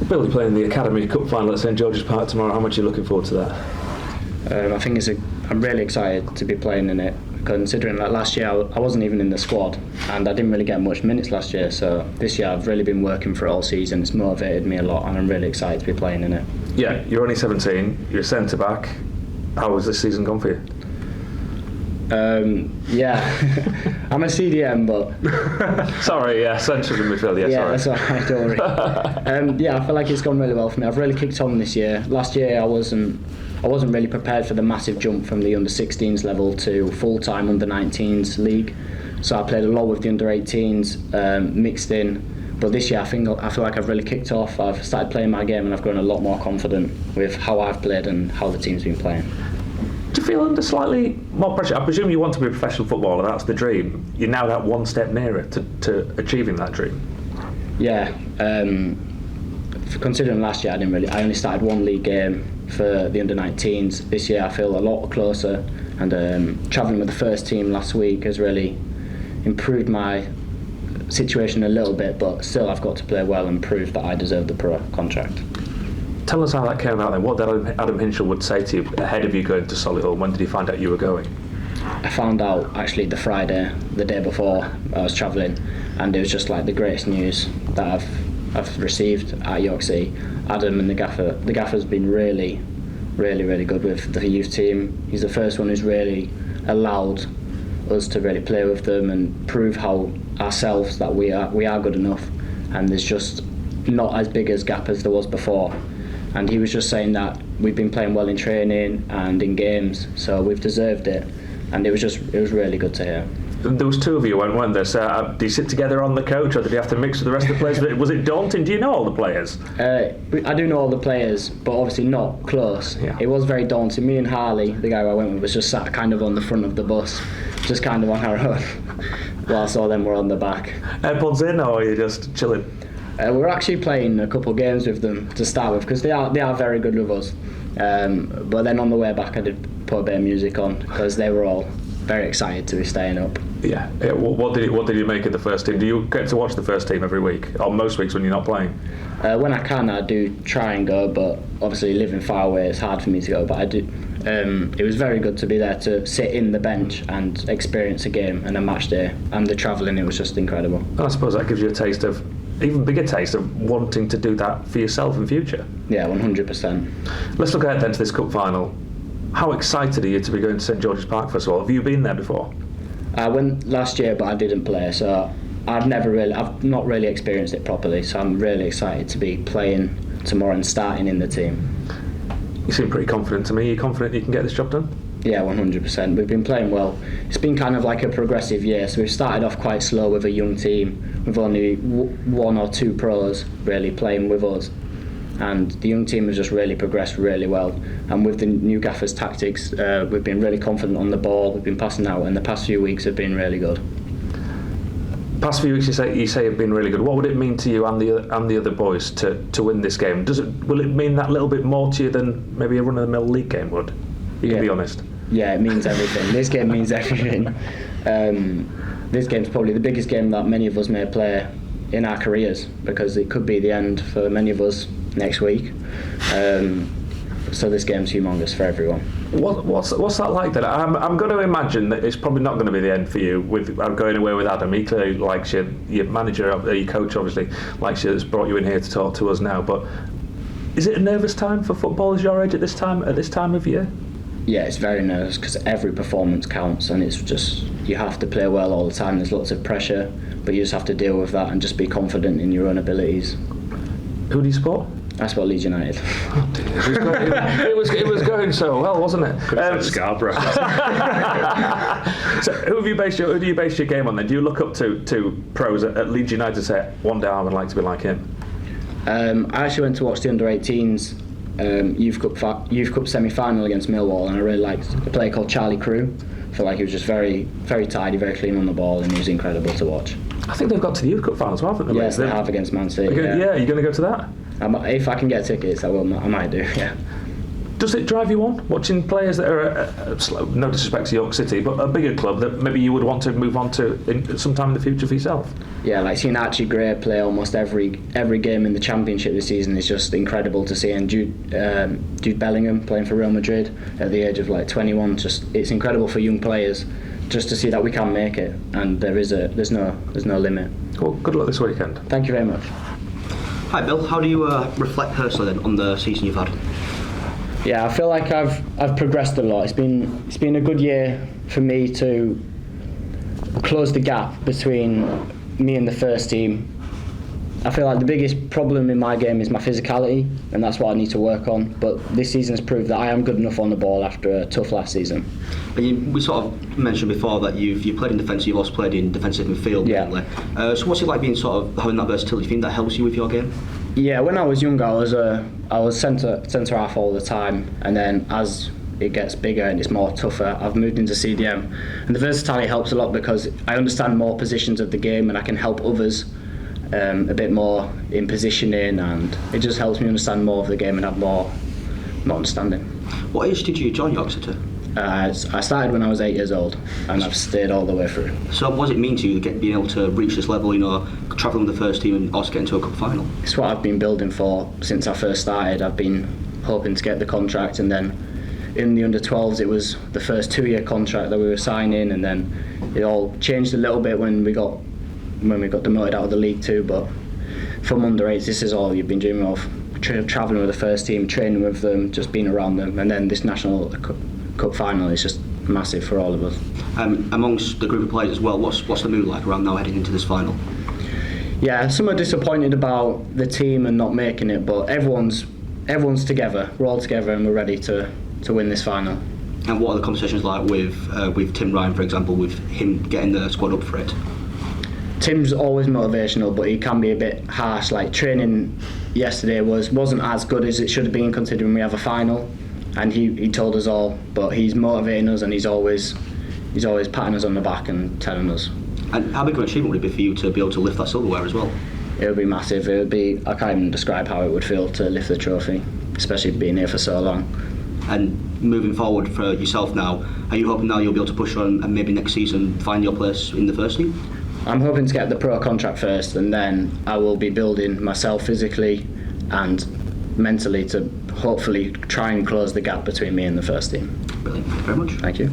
Bill, you're playing the Academy Cup final at St George's Park tomorrow. How much are you looking forward to that? I think I'm really excited to be playing in it, considering that last year I wasn't even in the squad and I didn't really get much minutes last year, so this year I've really been working for it all season. It's motivated me a lot and I'm really excited to be playing in it. Yeah, you're only 17, you're a centre back. How has this season gone for you? Yeah, I'm a CDM, but sorry, yeah, central midfield. Yeah, sorry. That's alright, don't worry. Yeah, I feel like it's gone really well for me. I've really kicked on this year. Last year I wasn't really prepared for the massive jump from the under-16s level to full-time under-19s league. So I played a lot with the under-18s, mixed in. But this year I feel like I've really kicked off. I've started playing my game and I've grown a lot more confident with how I've played and how the team's been playing. Do you feel under slightly more pressure? I presume you want to be a professional footballer, that's the dream. You're now that one step nearer to achieving that dream. Yeah, considering last year I only started one league game for the under-19s. This year I feel a lot closer, and travelling with the first team last week has really improved my situation a little bit, but still I've got to play well and prove that I deserve the pro contract. Tell us how that came about then. What did Adam Hinchell would say to you ahead of you going to Solihull? When did he find out you were going? I found out actually the Friday, the day before I was travelling, and it was just like the greatest news that I've received at York City. Adam and the gaffer's been really good with the youth team. He's the first one who's really allowed us to really play with them and prove how ourselves that we are good enough, and there's just not as big as gap as there was before. And he was just saying that we've been playing well in training and in games, so we've deserved it, and it was really good to hear. There was two of you, weren't there? So, did you sit together on the coach, or did you have to mix with the rest of the players? Was it daunting? Do you know all the players? I do know all the players, but obviously not close. Yeah. It was very daunting. Me and Harley, the guy who I went with, was just sat kind of on the front of the bus, just kind of on our own, whilst all them were on the back. AirPods in, or are you just chilling? We're actually playing a couple of games with them to start with, because they are very good with us. But then on the way back I did put a bit of music on, because they were all very excited to be staying up. Yeah. What did you make of the first team? Do you get to watch the first team every week, or most weeks when you're not playing? When I can, I do try and go, but obviously living far away, it's hard for me to go. But I do. It was very good to be there to sit in the bench and experience a game and a match day, and the travelling. It was just incredible. And I suppose that gives you a taste of. Even bigger taste of wanting to do that for yourself in future. Yeah, 100%. Let's look ahead then to this cup final. How excited are you to be going to St George's Park first of all? Have you been there before? I went last year, but I didn't play, so I've not really experienced it properly. So I'm really excited to be playing tomorrow and starting in the team. You seem pretty confident to me. Are you confident you can get this job done? Yeah, 100%. We've been playing well. It's been kind of like a progressive year, so we've started off quite slow with a young team. We've only one or two pros really playing with us, and the young team has just really progressed really well. And with the new gaffer's tactics, we've been really confident on the ball. We've been passing out, and the past few weeks have been really good. Past few weeks you say have been really good. What would it mean to you and the other boys to win this game? Will it mean that little bit more to you than maybe a run-of-the-mill league game would? You can be honest. Yeah, it means everything. This game means everything. This game's probably the biggest game that many of us may play in our careers, because it could be the end for many of us next week. So this game's humongous for everyone. What's that like then? I'm going to imagine that it's probably not going to be the end for you with going away with Adam. He clearly likes you. Your manager, your coach obviously likes you, has brought you in here to talk to us now. But is it a nervous time for footballers your age at this time of year? Yeah, it's very nervous because every performance counts, and it's just you have to play well all the time. There's lots of pressure, but you just have to deal with that and just be confident in your own abilities. Who do you support? I support Leeds United. Oh dear. It was going so well, wasn't it? Scarborough. So who do you base your game on then? Do you look up to pros at Leeds United and say, one day I would like to be like him? I actually went to watch the under-18s Youth Cup semi-final against Millwall, and I really liked a player called Charlie Crew. I feel like he was just very, very tidy, very clean on the ball, and he was incredible to watch. I think they've got to the Youth Cup final as well, haven't they? Yes, they have against Man City. Yeah, you're going to go to that? If I can get tickets, I will. I might do. Yeah. Does it drive you on watching players that are no disrespect to York City, but a bigger club that maybe you would want to move on to sometime in the future for yourself? Yeah, like seeing Archie Gray play almost every game in the Championship this season is just incredible to see, and Jude Bellingham playing for Real Madrid at the age of like 21, it's incredible for young players just to see that we can make it, and there's no limit. Well, good luck this weekend. Thank you very much. Hi Bill, how do you reflect personally then on the season you've had? Yeah, I feel like I've progressed a lot. It's been a good year for me to close the gap between me and the first team. I feel like the biggest problem in my game is my physicality, and that's what I need to work on. But this season has proved that I am good enough on the ball after a tough last season. And we sort of mentioned before that you've played in defence, you've also played in defensive midfield mainly. So what's it like being sort of having that versatility? Do you think that helps you with your game? Yeah, when I was younger, I was centre half all the time, and then as it gets bigger and it's more tougher, I've moved into CDM, and the versatility helps a lot because I understand more positions of the game and I can help others a bit more in positioning, and it just helps me understand more of the game and have more understanding. What age did you join York City? I started when I was 8 years old, and I've stayed all the way through. So what does it mean to you being able to reach this level, travelling with the first team and also getting to a cup final? It's what I've been building for since I first started. I've been hoping to get the contract, and then in the under-12s it was the first 2-year contract that we were signing, and then it all changed a little bit when we got demoted out of the League Two. But from under-8s, this is all you've been dreaming of. Travelling with the first team, training with them, just being around them, and then this national cup final is just massive for all of us. Amongst the group of players as well, what's the mood like around now heading into this final? Yeah, some are disappointed about the team and not making it, but everyone's together. We're all together and we're ready to win this final. And what are the conversations like with Tim Ryan, for example, with him getting the squad up for it? Tim's always motivational, but he can be a bit harsh. Like training yesterday wasn't as good as it should have been, considering we have a final. And he told us all, but he's motivating us, and he's always patting us on the back and telling us. And how big of an achievement would it be for you to be able to lift that silverware as well? It would be massive. I can't even describe how it would feel to lift the trophy, especially being here for so long. And moving forward for yourself now, are you hoping now you'll be able to push on and maybe next season find your place in the first team? I'm hoping to get the pro contract first, and then I will be building myself physically and mentally to hopefully try and close the gap between me and the first team. Brilliant. Thank you very much. Thank you.